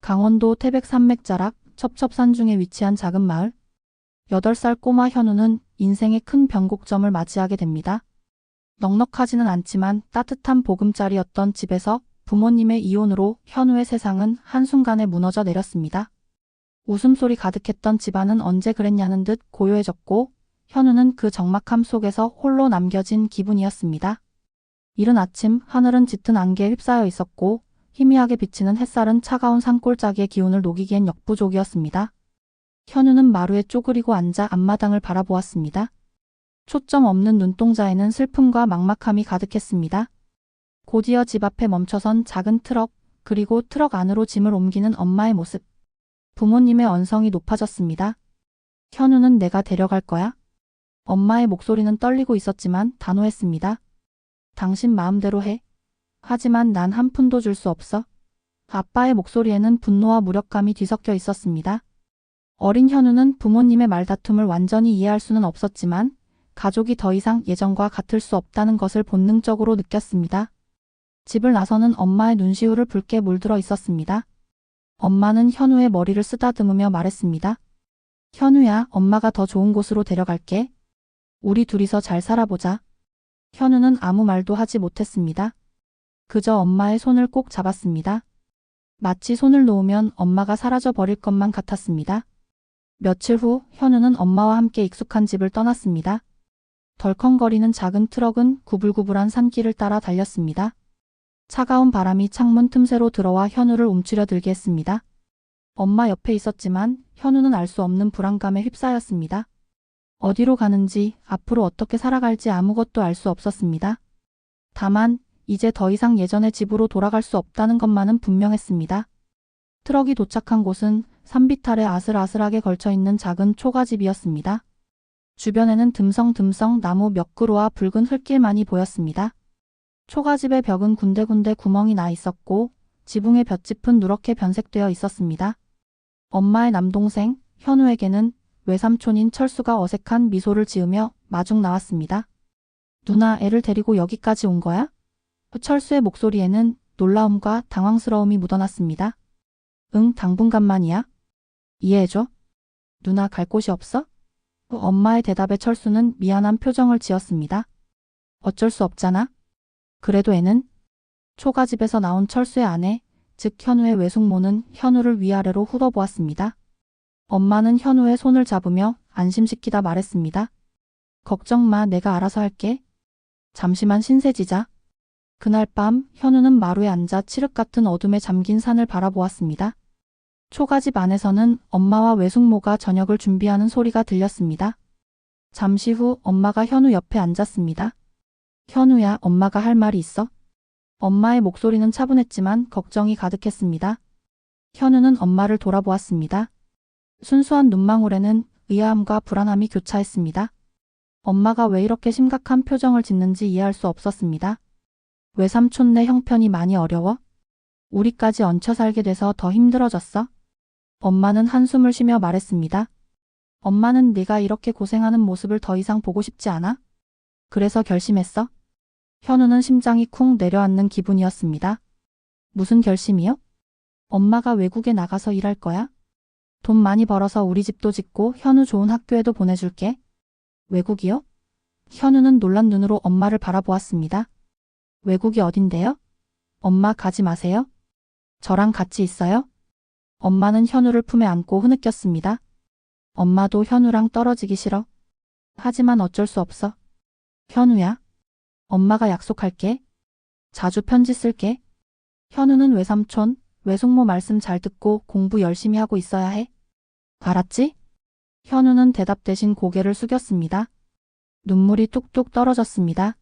강원도 태백 산맥자락 첩첩산 중에 위치한 작은 마을. 8살 꼬마 현우는 인생의 큰 변곡점을 맞이하게 됩니다. 넉넉하지는 않지만 따뜻한 보금자리였던 집에서 부모님의 이혼으로 현우의 세상은 한순간에 무너져 내렸습니다. 웃음소리 가득했던 집안은 언제 그랬냐는 듯 고요해졌고 현우는 그 적막함 속에서 홀로 남겨진 기분이었습니다. 이른 아침 하늘은 짙은 안개에 휩싸여 있었고 희미하게 비치는 햇살은 차가운 산골짜기의 기운을 녹이기엔 역부족이었습니다. 현우는 마루에 쪼그리고 앉아 앞마당을 바라보았습니다. 초점 없는 눈동자에는 슬픔과 막막함이 가득했습니다. 곧이어 집 앞에 멈춰선 작은 트럭, 그리고 트럭 안으로 짐을 옮기는 엄마의 모습. 부모님의 언성이 높아졌습니다. 현우는 내가 데려갈 거야? 엄마의 목소리는 떨리고 있었지만 단호했습니다. 당신 마음대로 해. 하지만 난 한 푼도 줄 수 없어. 아빠의 목소리에는 분노와 무력감이 뒤섞여 있었습니다. 어린 현우는 부모님의 말다툼을 완전히 이해할 수는 없었지만 가족이 더 이상 예전과 같을 수 없다는 것을 본능적으로 느꼈습니다. 집을 나서는 엄마의 눈시울을 붉게 물들어 있었습니다. 엄마는 현우의 머리를 쓰다듬으며 말했습니다. 현우야, 엄마가 더 좋은 곳으로 데려갈게. 우리 둘이서 잘 살아보자. 현우는 아무 말도 하지 못했습니다. 그저 엄마의 손을 꼭 잡았습니다. 마치 손을 놓으면 엄마가 사라져 버릴 것만 같았습니다. 며칠 후 현우는 엄마와 함께 익숙한 집을 떠났습니다. 덜컹거리는 작은 트럭은 구불구불한 산길을 따라 달렸습니다. 차가운 바람이 창문 틈새로 들어와 현우를 움츠려 들게 했습니다. 엄마 옆에 있었지만 현우는 알 수 없는 불안감에 휩싸였습니다. 어디로 가는지, 앞으로 어떻게 살아갈지 아무것도 알 수 없었습니다. 다만 이제 더 이상 예전의 집으로 돌아갈 수 없다는 것만은 분명했습니다. 트럭이 도착한 곳은 산비탈에 아슬아슬하게 걸쳐있는 작은 초가집이었습니다. 주변에는 듬성듬성 나무 몇 그루와 붉은 흙길만이 보였습니다. 초가집의 벽은 군데군데 구멍이 나 있었고 지붕의 볏짚은 누렇게 변색되어 있었습니다. 엄마의 남동생 현우에게는 외삼촌인 철수가 어색한 미소를 지으며 마중 나왔습니다. 누나, 애를 데리고 여기까지 온 거야? 철수의 목소리에는 놀라움과 당황스러움이 묻어났습니다. 응, 당분간만이야. 이해해줘. 누나, 갈 곳이 없어? 엄마의 대답에 철수는 미안한 표정을 지었습니다. 어쩔 수 없잖아. 그래도 애는? 초가집에서 나온 철수의 아내, 즉 현우의 외숙모는 현우를 위아래로 훑어보았습니다. 엄마는 현우의 손을 잡으며 안심시키다 말했습니다. 걱정 마, 내가 알아서 할게. 잠시만 신세지자. 그날 밤 현우는 마루에 앉아 칠흑 같은 어둠에 잠긴 산을 바라보았습니다. 초가집 안에서는 엄마와 외숙모가 저녁을 준비하는 소리가 들렸습니다. 잠시 후 엄마가 현우 옆에 앉았습니다. 현우야, 엄마가 할 말이 있어? 엄마의 목소리는 차분했지만 걱정이 가득했습니다. 현우는 엄마를 돌아보았습니다. 순수한 눈망울에는 의아함과 불안함이 교차했습니다. 엄마가 왜 이렇게 심각한 표정을 짓는지 이해할 수 없었습니다. 외삼촌네 형편이 많이 어려워? 우리까지 얹혀 살게 돼서 더 힘들어졌어? 엄마는 한숨을 쉬며 말했습니다. 엄마는 네가 이렇게 고생하는 모습을 더 이상 보고 싶지 않아? 그래서 결심했어? 현우는 심장이 쿵 내려앉는 기분이었습니다. 무슨 결심이요? 엄마가 외국에 나가서 일할 거야? 돈 많이 벌어서 우리 집도 짓고 현우 좋은 학교에도 보내줄게. 외국이요? 현우는 놀란 눈으로 엄마를 바라보았습니다. 외국이 어딘데요? 엄마, 가지 마세요. 저랑 같이 있어요? 엄마는 현우를 품에 안고 흐느꼈습니다. 엄마도 현우랑 떨어지기 싫어. 하지만 어쩔 수 없어. 현우야. 엄마가 약속할게. 자주 편지 쓸게. 현우는 외삼촌, 외숙모 말씀 잘 듣고 공부 열심히 하고 있어야 해. 알았지? 현우는 대답 대신 고개를 숙였습니다. 눈물이 뚝뚝 떨어졌습니다.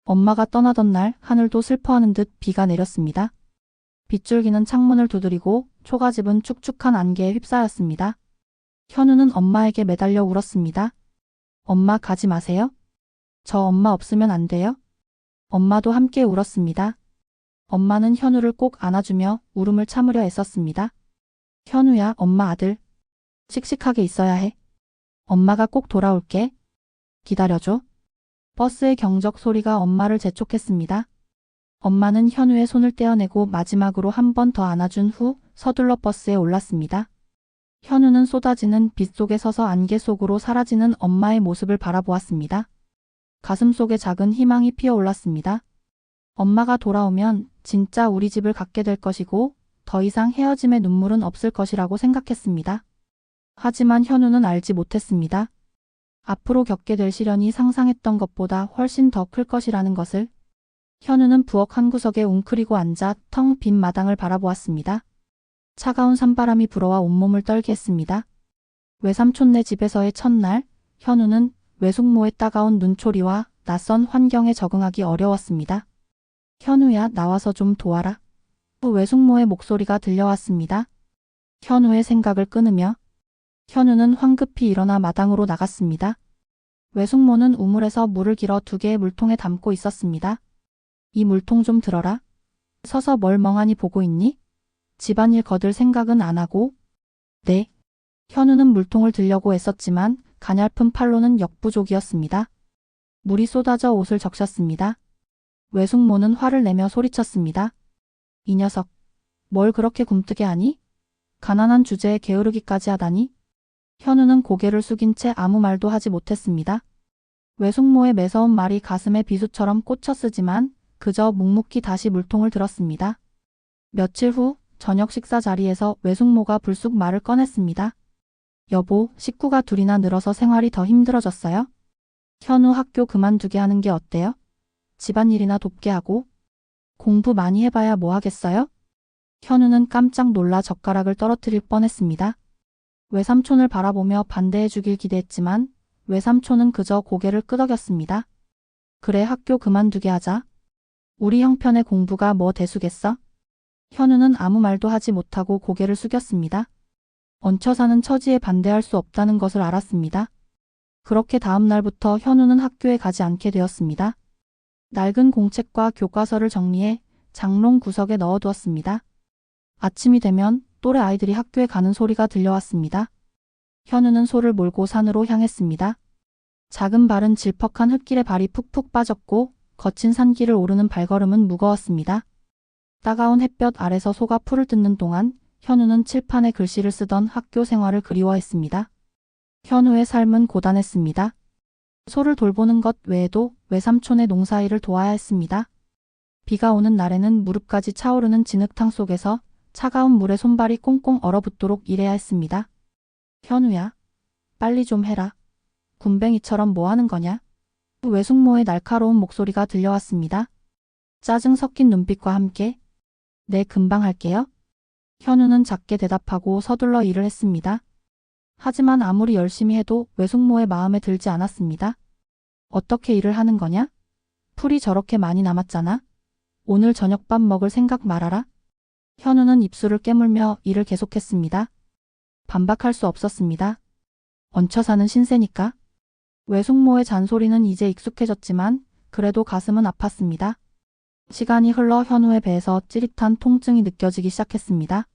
엄마가 떠나던 날 하늘도 슬퍼하는 듯 비가 내렸습니다. 빗줄기는 창문을 두드리고 초가집은 축축한 안개에 휩싸였습니다. 현우는 엄마에게 매달려 울었습니다. 엄마, 가지 마세요. 저 엄마 없으면 안 돼요? 엄마도 함께 울었습니다. 엄마는 현우를 꼭 안아주며 울음을 참으려 애썼습니다. 현우야, 엄마 아들. 씩씩하게 있어야 해. 엄마가 꼭 돌아올게. 기다려줘. 버스의 경적 소리가 엄마를 재촉했습니다. 엄마는 현우의 손을 떼어내고 마지막으로 한 번 더 안아준 후 서둘러 버스에 올랐습니다. 현우는 쏟아지는 빛 속에 서서 안개 속으로 사라지는 엄마의 모습을 바라보았습니다. 가슴 속에 작은 희망이 피어올랐습니다. 엄마가 돌아오면 진짜 우리 집을 갖게 될 것이고 더 이상 헤어짐의 눈물은 없을 것이라고 생각했습니다. 하지만 현우는 알지 못했습니다. 앞으로 겪게 될 시련이 상상했던 것보다 훨씬 더 클 것이라는 것을. 현우는 부엌 한 구석에 웅크리고 앉아 텅 빈 마당을 바라보았습니다. 차가운 산바람이 불어와 온몸을 떨게 했습니다. 외삼촌네 집에서의 첫날, 현우는 외숙모의 따가운 눈초리와 낯선 환경에 적응하기 어려웠습니다. 현우야, 나와서 좀 도와라. 외숙모의 목소리가 들려왔습니다. 현우의 생각을 끊으며 현우는 황급히 일어나 마당으로 나갔습니다. 외숙모는 우물에서 물을 길어 2개의 물통에 담고 있었습니다. 이 물통 좀 들어라. 서서 뭘 멍하니 보고 있니? 집안일 거들 생각은 안 하고? 네. 현우는 물통을 들려고 애썼지만 가냘픈 팔로는 역부족이었습니다. 물이 쏟아져 옷을 적셨습니다. 외숙모는 화를 내며 소리쳤습니다. 이 녀석, 뭘 그렇게 굼뜨게 하니? 가난한 주제에 게으르기까지 하다니? 현우는 고개를 숙인 채 아무 말도 하지 못했습니다. 외숙모의 매서운 말이 가슴에 비수처럼 꽂혔으지만 그저 묵묵히 다시 물통을 들었습니다. 며칠 후 저녁 식사 자리에서 외숙모가 불쑥 말을 꺼냈습니다. 여보, 식구가 둘이나 늘어서 생활이 더 힘들어졌어요? 현우 학교 그만두게 하는 게 어때요? 집안일이나 돕게 하고. 공부 많이 해봐야 뭐 하겠어요? 현우는 깜짝 놀라 젓가락을 떨어뜨릴 뻔했습니다. 외삼촌을 바라보며 반대해 주길 기대했지만 외삼촌은 그저 고개를 끄덕였습니다. 그래, 학교 그만두게 하자. 우리 형편의 공부가 뭐 대수겠어? 현우는 아무 말도 하지 못하고 고개를 숙였습니다. 얹혀 사는 처지에 반대할 수 없다는 것을 알았습니다. 그렇게 다음 날부터 현우는 학교에 가지 않게 되었습니다. 낡은 공책과 교과서를 정리해 장롱 구석에 넣어두었습니다. 아침이 되면 또래 아이들이 학교에 가는 소리가 들려왔습니다. 현우는 소를 몰고 산으로 향했습니다. 작은 발은 질퍽한 흙길에 발이 푹푹 빠졌고 거친 산길을 오르는 발걸음은 무거웠습니다. 따가운 햇볕 아래서 소가 풀을 뜯는 동안 현우는 칠판에 글씨를 쓰던 학교 생활을 그리워했습니다. 현우의 삶은 고단했습니다. 소를 돌보는 것 외에도 외삼촌의 농사일을 도와야 했습니다. 비가 오는 날에는 무릎까지 차오르는 진흙탕 속에서 차가운 물에 손발이 꽁꽁 얼어붙도록 일해야 했습니다. 현우야, 빨리 좀 해라. 군뱅이처럼 뭐 하는 거냐? 외숙모의 날카로운 목소리가 들려왔습니다. 짜증 섞인 눈빛과 함께. 네, 금방 할게요. 현우는 작게 대답하고 서둘러 일을 했습니다. 하지만 아무리 열심히 해도 외숙모의 마음에 들지 않았습니다. 어떻게 일을 하는 거냐? 풀이 저렇게 많이 남았잖아. 오늘 저녁밥 먹을 생각 말아라. 현우는 입술을 깨물며 일을 계속했습니다. 반박할 수 없었습니다. 얹혀 사는 신세니까. 외숙모의 잔소리는 이제 익숙해졌지만 그래도 가슴은 아팠습니다. 시간이 흘러 현우의 배에서 찌릿한 통증이 느껴지기 시작했습니다.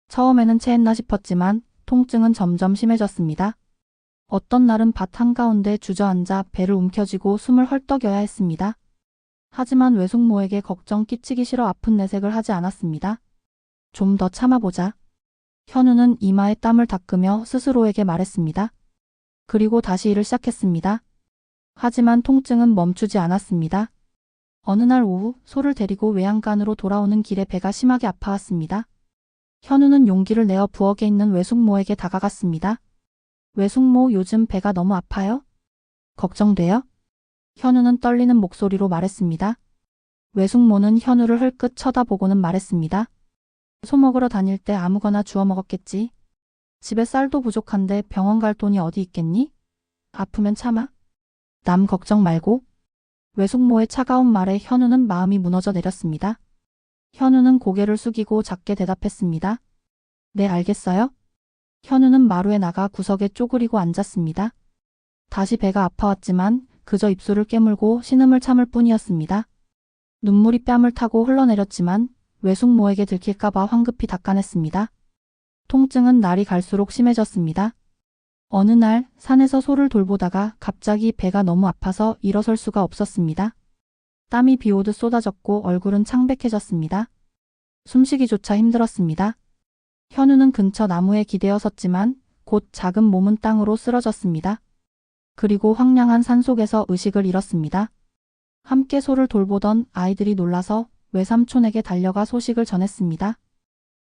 처음에는 체했나 싶었지만 통증은 점점 심해졌습니다. 어떤 날은 밭 한가운데 주저앉아 배를 움켜쥐고 숨을 헐떡여야 했습니다. 하지만 외숙모에게 걱정 끼치기 싫어 아픈 내색을 하지 않았습니다. 좀 더 참아보자. 현우는 이마에 땀을 닦으며 스스로에게 말했습니다. 그리고 다시 일을 시작했습니다. 하지만 통증은 멈추지 않았습니다. 어느 날 오후 소를 데리고 외양간으로 돌아오는 길에 배가 심하게 아파왔습니다. 현우는 용기를 내어 부엌에 있는 외숙모에게 다가갔습니다. 외숙모, 요즘 배가 너무 아파요? 걱정돼요? 현우는 떨리는 목소리로 말했습니다. 외숙모는 현우를 흘끗 쳐다보고는 말했습니다. 소 먹으러 다닐 때 아무거나 주워 먹었겠지. 집에 쌀도 부족한데 병원 갈 돈이 어디 있겠니? 아프면 참아. 남 걱정 말고. 외숙모의 차가운 말에 현우는 마음이 무너져 내렸습니다. 현우는 고개를 숙이고 작게 대답했습니다. 네, 알겠어요. 현우는 마루에 나가 구석에 쪼그리고 앉았습니다. 다시 배가 아파왔지만 그저 입술을 깨물고 신음을 참을 뿐이었습니다. 눈물이 뺨을 타고 흘러내렸지만 외숙모에게 들킬까봐 황급히 닦아냈습니다. 통증은 날이 갈수록 심해졌습니다. 어느 날 산에서 소를 돌보다가 갑자기 배가 너무 아파서 일어설 수가 없었습니다. 땀이 비오듯 쏟아졌고 얼굴은 창백해졌습니다. 숨쉬기조차 힘들었습니다. 현우는 근처 나무에 기대어 섰지만 곧 작은 몸은 땅으로 쓰러졌습니다. 그리고 황량한 산속에서 의식을 잃었습니다. 함께 소를 돌보던 아이들이 놀라서 외삼촌에게 달려가 소식을 전했습니다.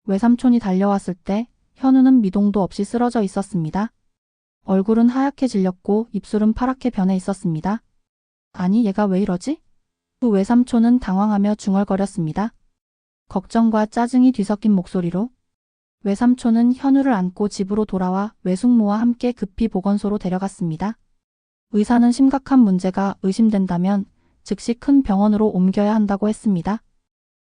외삼촌이 달려왔을 때 현우는 미동도 없이 쓰러져 있었습니다. 얼굴은 하얗게 질렸고 입술은 파랗게 변해 있었습니다. 아니, 얘가 왜 이러지? 후 외삼촌은 당황하며 중얼거렸습니다. 걱정과 짜증이 뒤섞인 목소리로. 외삼촌은 현우를 안고 집으로 돌아와 외숙모와 함께 급히 보건소로 데려갔습니다. 의사는 심각한 문제가 의심된다면 즉시 큰 병원으로 옮겨야 한다고 했습니다.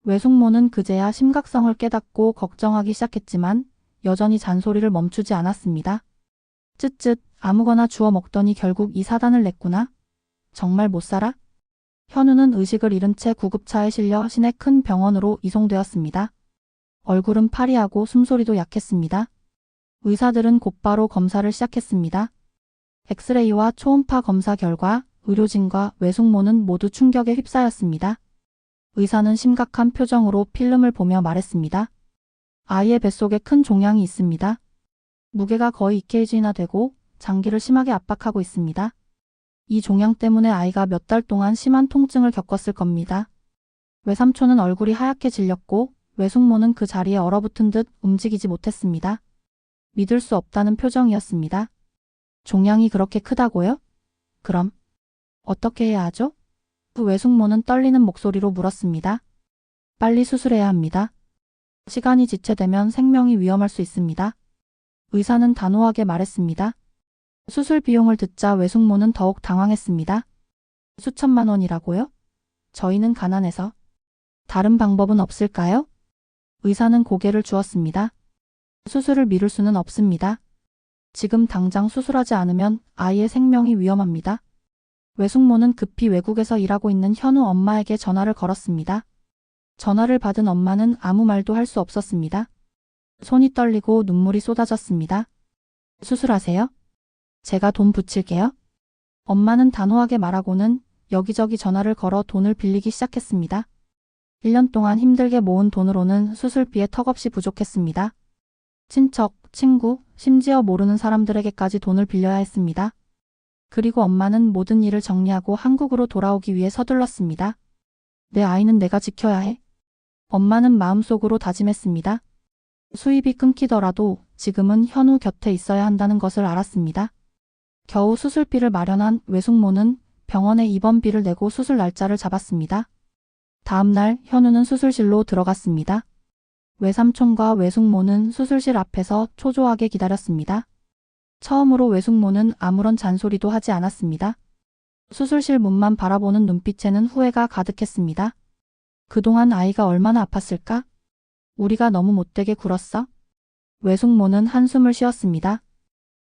외숙모는 그제야 심각성을 깨닫고 걱정하기 시작했지만 여전히 잔소리를 멈추지 않았습니다. 쯧쯧, 아무거나 주워 먹더니 결국 이 사단을 냈구나. 정말 못 살아? 현우는 의식을 잃은 채 구급차에 실려 시내 큰 병원으로 이송되었습니다. 얼굴은 파리하고 숨소리도 약했습니다. 의사들은 곧바로 검사를 시작했습니다. 엑스레이와 초음파 검사 결과 의료진과 외숙모는 모두 충격에 휩싸였습니다. 의사는 심각한 표정으로 필름을 보며 말했습니다. 아이의 뱃속에 큰 종양이 있습니다. 무게가 거의 2kg나 되고 장기를 심하게 압박하고 있습니다. 이 종양 때문에 아이가 몇 달 동안 심한 통증을 겪었을 겁니다. 외삼촌은 얼굴이 하얗게 질렸고 외숙모는 그 자리에 얼어붙은 듯 움직이지 못했습니다. 믿을 수 없다는 표정이었습니다. 종양이 그렇게 크다고요? 그럼 어떻게 해야 하죠? 그 외숙모는 떨리는 목소리로 물었습니다. 빨리 수술해야 합니다. 시간이 지체되면 생명이 위험할 수 있습니다. 의사는 단호하게 말했습니다. 수술 비용을 듣자 외숙모는 더욱 당황했습니다. 수천만 원이라고요? 저희는 가난해서. 다른 방법은 없을까요? 의사는 고개를 주었습니다. 수술을 미룰 수는 없습니다. 지금 당장 수술하지 않으면 아이의 생명이 위험합니다. 외숙모는 급히 외국에서 일하고 있는 현우 엄마에게 전화를 걸었습니다. 전화를 받은 엄마는 아무 말도 할 수 없었습니다. 손이 떨리고 눈물이 쏟아졌습니다. 수술하세요? 제가 돈 붙일게요. 엄마는 단호하게 말하고는 여기저기 전화를 걸어 돈을 빌리기 시작했습니다. 1년 동안 힘들게 모은 돈으로는 수술비에 턱없이 부족했습니다. 친척, 친구, 심지어 모르는 사람들에게까지 돈을 빌려야 했습니다. 그리고 엄마는 모든 일을 정리하고 한국으로 돌아오기 위해 서둘렀습니다. 내 아이는 내가 지켜야 해. 엄마는 마음속으로 다짐했습니다. 수입이 끊기더라도 지금은 현우 곁에 있어야 한다는 것을 알았습니다. 겨우 수술비를 마련한 외숙모는 병원에 입원비를 내고 수술 날짜를 잡았습니다. 다음 날 현우는 수술실로 들어갔습니다. 외삼촌과 외숙모는 수술실 앞에서 초조하게 기다렸습니다. 처음으로 외숙모는 아무런 잔소리도 하지 않았습니다. 수술실 문만 바라보는 눈빛에는 후회가 가득했습니다. 그동안 아이가 얼마나 아팠을까? 우리가 너무 못되게 굴었어? 외숙모는 한숨을 쉬었습니다.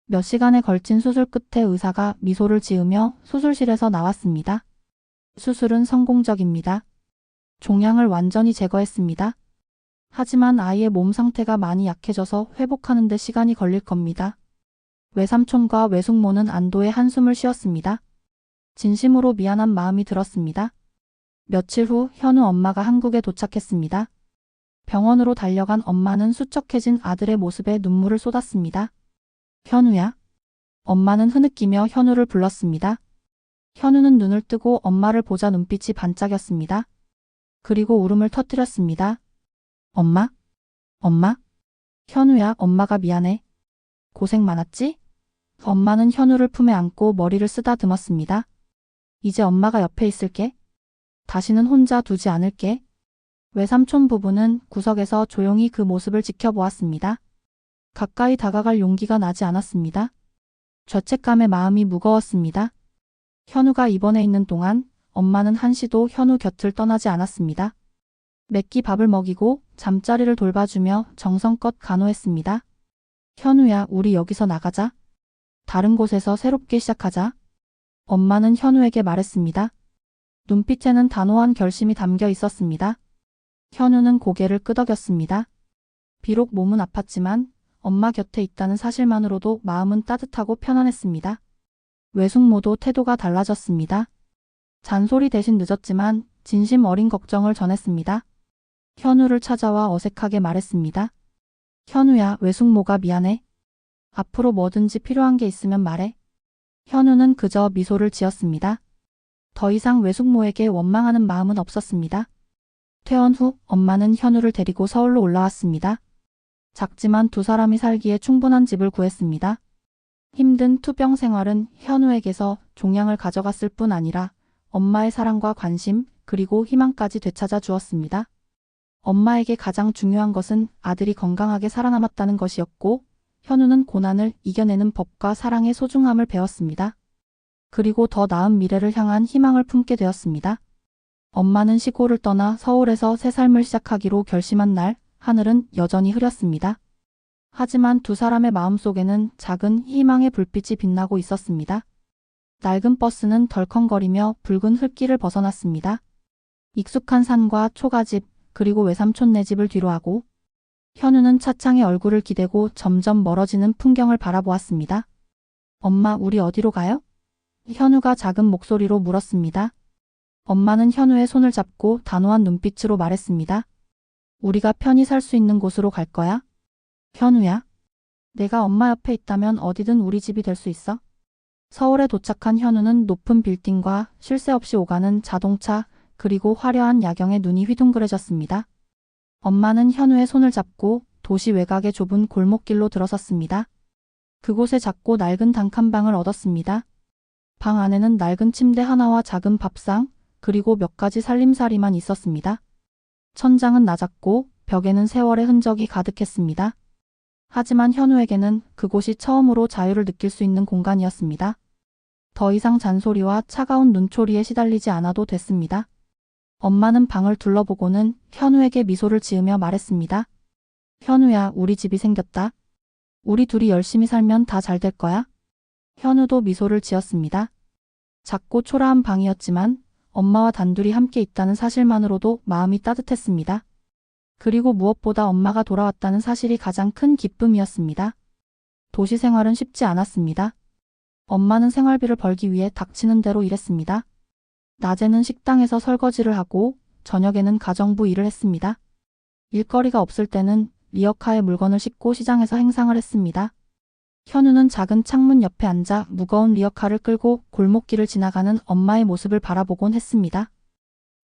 몇 시간에 걸친 수술 끝에 의사가 미소를 지으며 수술실에서 나왔습니다. 수술은 성공적입니다. 종양을 완전히 제거했습니다. 하지만 아이의 몸 상태가 많이 약해져서 회복하는 데 시간이 걸릴 겁니다. 외삼촌과 외숙모는 안도의 한숨을 쉬었습니다. 진심으로 미안한 마음이 들었습니다. 며칠 후 현우 엄마가 한국에 도착했습니다. 병원으로 달려간 엄마는 수척해진 아들의 모습에 눈물을 쏟았습니다. 현우야. 엄마는 흐느끼며 현우를 불렀습니다. 현우는 눈을 뜨고 엄마를 보자 눈빛이 반짝였습니다. 그리고 울음을 터뜨렸습니다. 엄마? 엄마? 현우야, 엄마가 미안해. 고생 많았지? 엄마는 현우를 품에 안고 머리를 쓰다듬었습니다. 이제 엄마가 옆에 있을게. 다시는 혼자 두지 않을게. 외삼촌 부부는 구석에서 조용히 그 모습을 지켜보았습니다. 가까이 다가갈 용기가 나지 않았습니다. 죄책감에 마음이 무거웠습니다. 현우가 입원해 있는 동안 엄마는 한시도 현우 곁을 떠나지 않았습니다. 몇 끼 밥을 먹이고 잠자리를 돌봐주며 정성껏 간호했습니다. 현우야, 우리 여기서 나가자. 다른 곳에서 새롭게 시작하자. 엄마는 현우에게 말했습니다. 눈빛에는 단호한 결심이 담겨 있었습니다. 현우는 고개를 끄덕였습니다. 비록 몸은 아팠지만 엄마 곁에 있다는 사실만으로도 마음은 따뜻하고 편안했습니다. 외숙모도 태도가 달라졌습니다. 잔소리 대신 늦었지만 진심 어린 걱정을 전했습니다. 현우를 찾아와 어색하게 말했습니다. 현우야, 외숙모가 미안해. 앞으로 뭐든지 필요한 게 있으면 말해. 현우는 그저 미소를 지었습니다. 더 이상 외숙모에게 원망하는 마음은 없었습니다. 퇴원 후 엄마는 현우를 데리고 서울로 올라왔습니다. 작지만 두 사람이 살기에 충분한 집을 구했습니다. 힘든 투병 생활은 현우에게서 종양을 가져갔을 뿐 아니라 엄마의 사랑과 관심 그리고 희망까지 되찾아 주었습니다. 엄마에게 가장 중요한 것은 아들이 건강하게 살아남았다는 것이었고 현우는 고난을 이겨내는 법과 사랑의 소중함을 배웠습니다. 그리고 더 나은 미래를 향한 희망을 품게 되었습니다. 엄마는 시골을 떠나 서울에서 새 삶을 시작하기로 결심한 날, 하늘은 여전히 흐렸습니다. 하지만 두 사람의 마음속에는 작은 희망의 불빛이 빛나고 있었습니다. 낡은 버스는 덜컹거리며 붉은 흙길을 벗어났습니다. 익숙한 산과 초가집, 그리고 외삼촌네 집을 뒤로하고 현우는 차창에 얼굴을 기대고 점점 멀어지는 풍경을 바라보았습니다. 엄마, 우리 어디로 가요? 현우가 작은 목소리로 물었습니다. 엄마는 현우의 손을 잡고 단호한 눈빛으로 말했습니다. 우리가 편히 살 수 있는 곳으로 갈 거야. 현우야, 내가 엄마 옆에 있다면 어디든 우리 집이 될 수 있어. 서울에 도착한 현우는 높은 빌딩과 쉴 새 없이 오가는 자동차 그리고 화려한 야경에 눈이 휘둥그레졌습니다. 엄마는 현우의 손을 잡고 도시 외곽의 좁은 골목길로 들어섰습니다. 그곳에 작고 낡은 단칸방을 얻었습니다. 방 안에는 낡은 침대 하나와 작은 밥상, 그리고 몇 가지 살림살이만 있었습니다. 천장은 낮았고 벽에는 세월의 흔적이 가득했습니다. 하지만 현우에게는 그곳이 처음으로 자유를 느낄 수 있는 공간이었습니다. 더 이상 잔소리와 차가운 눈초리에 시달리지 않아도 됐습니다. 엄마는 방을 둘러보고는 현우에게 미소를 지으며 말했습니다. 현우야, 우리 집이 생겼다. 우리 둘이 열심히 살면 다 잘 될 거야. 현우도 미소를 지었습니다. 작고 초라한 방이었지만 엄마와 단둘이 함께 있다는 사실만으로도 마음이 따뜻했습니다. 그리고 무엇보다 엄마가 돌아왔다는 사실이 가장 큰 기쁨이었습니다. 도시 생활은 쉽지 않았습니다. 엄마는 생활비를 벌기 위해 닥치는 대로 일했습니다. 낮에는 식당에서 설거지를 하고 저녁에는 가정부 일을 했습니다. 일거리가 없을 때는 리어카에 물건을 싣고 시장에서 행상을 했습니다. 현우는 작은 창문 옆에 앉아 무거운 리어카를 끌고 골목길을 지나가는 엄마의 모습을 바라보곤 했습니다.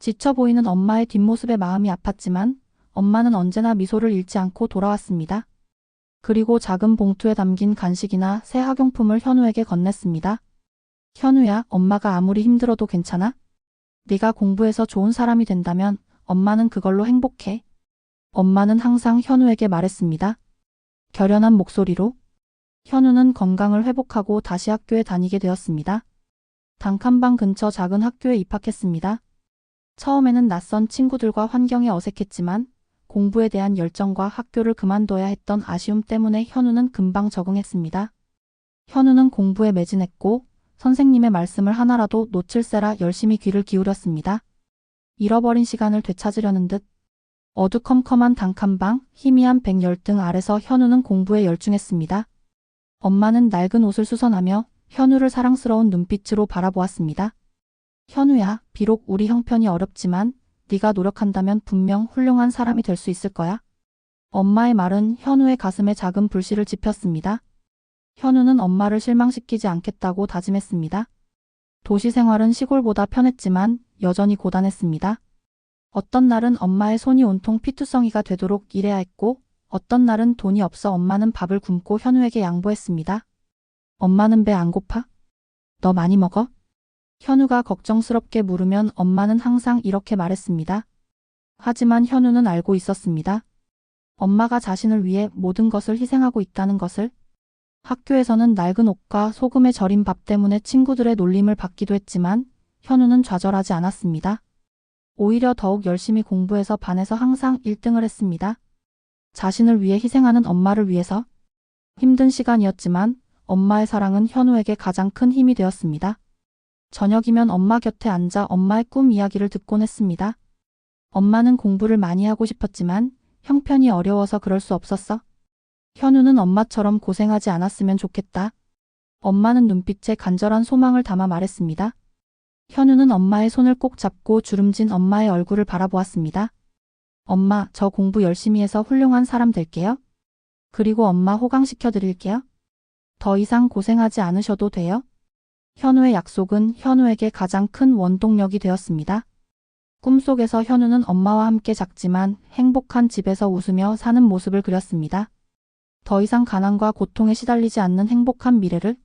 지쳐 보이는 엄마의 뒷모습에 마음이 아팠지만 엄마는 언제나 미소를 잃지 않고 돌아왔습니다. 그리고 작은 봉투에 담긴 간식이나 새 학용품을 현우에게 건넸습니다. 현우야, 엄마가 아무리 힘들어도 괜찮아? 네가 공부해서 좋은 사람이 된다면 엄마는 그걸로 행복해. 엄마는 항상 현우에게 말했습니다. 결연한 목소리로. 현우는 건강을 회복하고 다시 학교에 다니게 되었습니다. 단칸방 근처 작은 학교에 입학했습니다. 처음에는 낯선 친구들과 환경에 어색했지만 공부에 대한 열정과 학교를 그만둬야 했던 아쉬움 때문에 현우는 금방 적응했습니다. 현우는 공부에 매진했고 선생님의 말씀을 하나라도 놓칠세라 열심히 귀를 기울였습니다. 잃어버린 시간을 되찾으려는 듯 어두컴컴한 단칸방, 희미한 백열등 아래서 현우는 공부에 열중했습니다. 엄마는 낡은 옷을 수선하며 현우를 사랑스러운 눈빛으로 바라보았습니다. 현우야, 비록 우리 형편이 어렵지만 네가 노력한다면 분명 훌륭한 사람이 될 수 있을 거야. 엄마의 말은 현우의 가슴에 작은 불씨를 지폈습니다. 현우는 엄마를 실망시키지 않겠다고 다짐했습니다. 도시 생활은 시골보다 편했지만 여전히 고단했습니다. 어떤 날은 엄마의 손이 온통 피투성이가 되도록 일해야 했고 어떤 날은 돈이 없어 엄마는 밥을 굶고 현우에게 양보했습니다. 엄마는 배 안 고파? 너 많이 먹어? 현우가 걱정스럽게 물으면 엄마는 항상 이렇게 말했습니다. 하지만 현우는 알고 있었습니다. 엄마가 자신을 위해 모든 것을 희생하고 있다는 것을. 학교에서는 낡은 옷과 소금에 절인 밥 때문에 친구들의 놀림을 받기도 했지만 현우는 좌절하지 않았습니다. 오히려 더욱 열심히 공부해서 반에서 항상 1등을 했습니다. 자신을 위해 희생하는 엄마를 위해서. 힘든 시간이었지만 엄마의 사랑은 현우에게 가장 큰 힘이 되었습니다. 저녁이면 엄마 곁에 앉아 엄마의 꿈 이야기를 듣곤 했습니다. 엄마는 공부를 많이 하고 싶었지만 형편이 어려워서 그럴 수 없었어. 현우는 엄마처럼 고생하지 않았으면 좋겠다. 엄마는 눈빛에 간절한 소망을 담아 말했습니다. 현우는 엄마의 손을 꼭 잡고 주름진 엄마의 얼굴을 바라보았습니다. 엄마, 저 공부 열심히 해서 훌륭한 사람 될게요. 그리고 엄마 호강시켜 드릴게요. 더 이상 고생하지 않으셔도 돼요. 현우의 약속은 현우에게 가장 큰 원동력이 되었습니다. 꿈속에서 현우는 엄마와 함께 작지만 행복한 집에서 웃으며 사는 모습을 그렸습니다. 더 이상 가난과 고통에 시달리지 않는 행복한 미래를.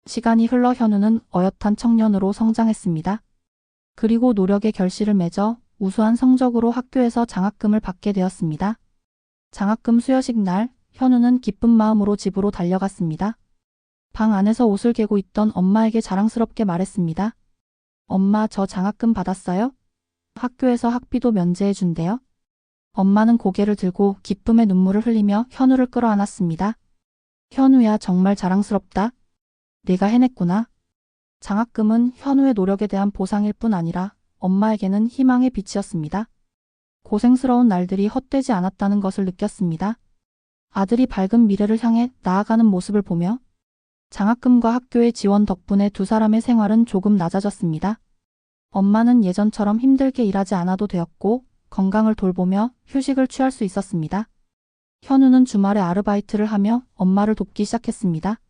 시간이 흘러 현우는 어엿한 청년으로 성장했습니다. 그리고 노력의 결실을 맺어 우수한 성적으로 학교에서 장학금을 받게 되었습니다. 장학금 수여식 날, 현우는 기쁜 마음으로 집으로 달려갔습니다. 방 안에서 옷을 개고 있던 엄마에게 자랑스럽게 말했습니다. 엄마, 저 장학금 받았어요? 학교에서 학비도 면제해 준대요. 엄마는 고개를 들고 기쁨의 눈물을 흘리며 현우를 끌어안았습니다. 현우야, 정말 자랑스럽다. 내가 해냈구나. 장학금은 현우의 노력에 대한 보상일 뿐 아니라 엄마에게는 희망의 빛이었습니다. 고생스러운 날들이 헛되지 않았다는 것을 느꼈습니다. 아들이 밝은 미래를 향해 나아가는 모습을 보며 장학금과 학교의 지원 덕분에 두 사람의 생활은 조금 낮아졌습니다. 엄마는 예전처럼 힘들게 일하지 않아도 되었고 건강을 돌보며 휴식을 취할 수 있었습니다. 현우는 주말에 아르바이트를 하며 엄마를 돕기 시작했습니다.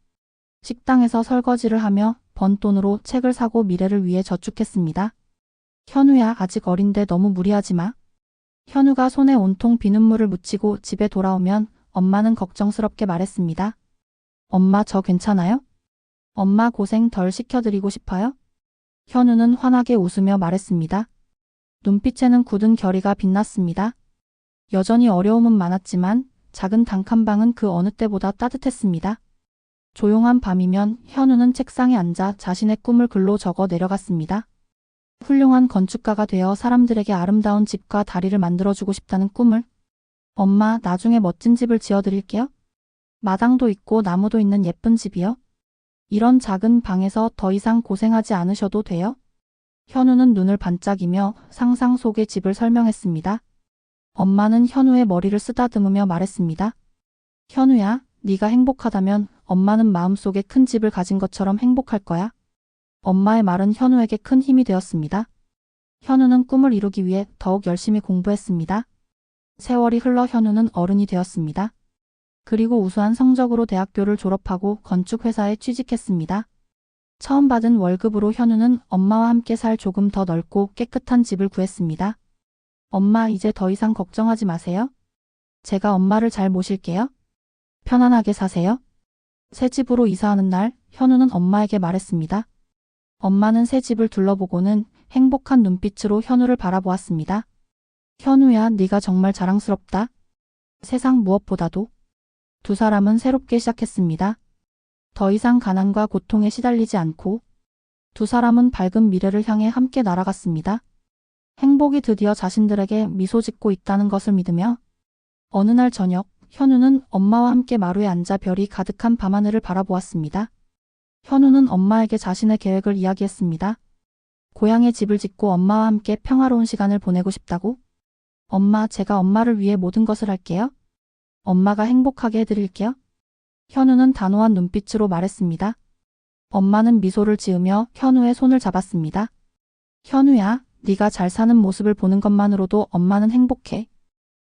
식당에서 설거지를 하며 번 돈으로 책을 사고 미래를 위해 저축했습니다. 현우야, 아직 어린데 너무 무리하지 마. 현우가 손에 온통 비눗물을 묻히고 집에 돌아오면 엄마는 걱정스럽게 말했습니다. 엄마, 저 괜찮아요? 엄마 고생 덜 시켜드리고 싶어요? 현우는 환하게 웃으며 말했습니다. 눈빛에는 굳은 결의가 빛났습니다. 여전히 어려움은 많았지만 작은 단칸방은 그 어느 때보다 따뜻했습니다. 조용한 밤이면 현우는 책상에 앉아 자신의 꿈을 글로 적어 내려갔습니다. 훌륭한 건축가가 되어 사람들에게 아름다운 집과 다리를 만들어주고 싶다는 꿈을. 엄마, 나중에 멋진 집을 지어드릴게요. 마당도 있고 나무도 있는 예쁜 집이요. 이런 작은 방에서 더 이상 고생하지 않으셔도 돼요. 현우는 눈을 반짝이며 상상 속의 집을 설명했습니다. 엄마는 현우의 머리를 쓰다듬으며 말했습니다. 현우야, 네가 행복하다면 엄마는 마음속에 큰 집을 가진 것처럼 행복할 거야. 엄마의 말은 현우에게 큰 힘이 되었습니다. 현우는 꿈을 이루기 위해 더욱 열심히 공부했습니다. 세월이 흘러 현우는 어른이 되었습니다. 그리고 우수한 성적으로 대학교를 졸업하고 건축회사에 취직했습니다. 처음 받은 월급으로 현우는 엄마와 함께 살 조금 더 넓고 깨끗한 집을 구했습니다. 엄마, 이제 더 이상 걱정하지 마세요. 제가 엄마를 잘 모실게요. 편안하게 사세요. 새 집으로 이사하는 날, 현우는 엄마에게 말했습니다. 엄마는 새 집을 둘러보고는 행복한 눈빛으로 현우를 바라보았습니다. 현우야, 네가 정말 자랑스럽다. 세상 무엇보다도. 두 사람은 새롭게 시작했습니다. 더 이상 가난과 고통에 시달리지 않고 두 사람은 밝은 미래를 향해 함께 날아갔습니다. 행복이 드디어 자신들에게 미소 짓고 있다는 것을 믿으며 어느 날 저녁, 현우는 엄마와 함께 마루에 앉아 별이 가득한 밤하늘을 바라보았습니다. 현우는 엄마에게 자신의 계획을 이야기했습니다. 고향에 집을 짓고 엄마와 함께 평화로운 시간을 보내고 싶다고? 엄마, 제가 엄마를 위해 모든 것을 할게요. 엄마가 행복하게 해드릴게요. 현우는 단호한 눈빛으로 말했습니다. 엄마는 미소를 지으며 현우의 손을 잡았습니다. 현우야, 네가 잘 사는 모습을 보는 것만으로도 엄마는 행복해.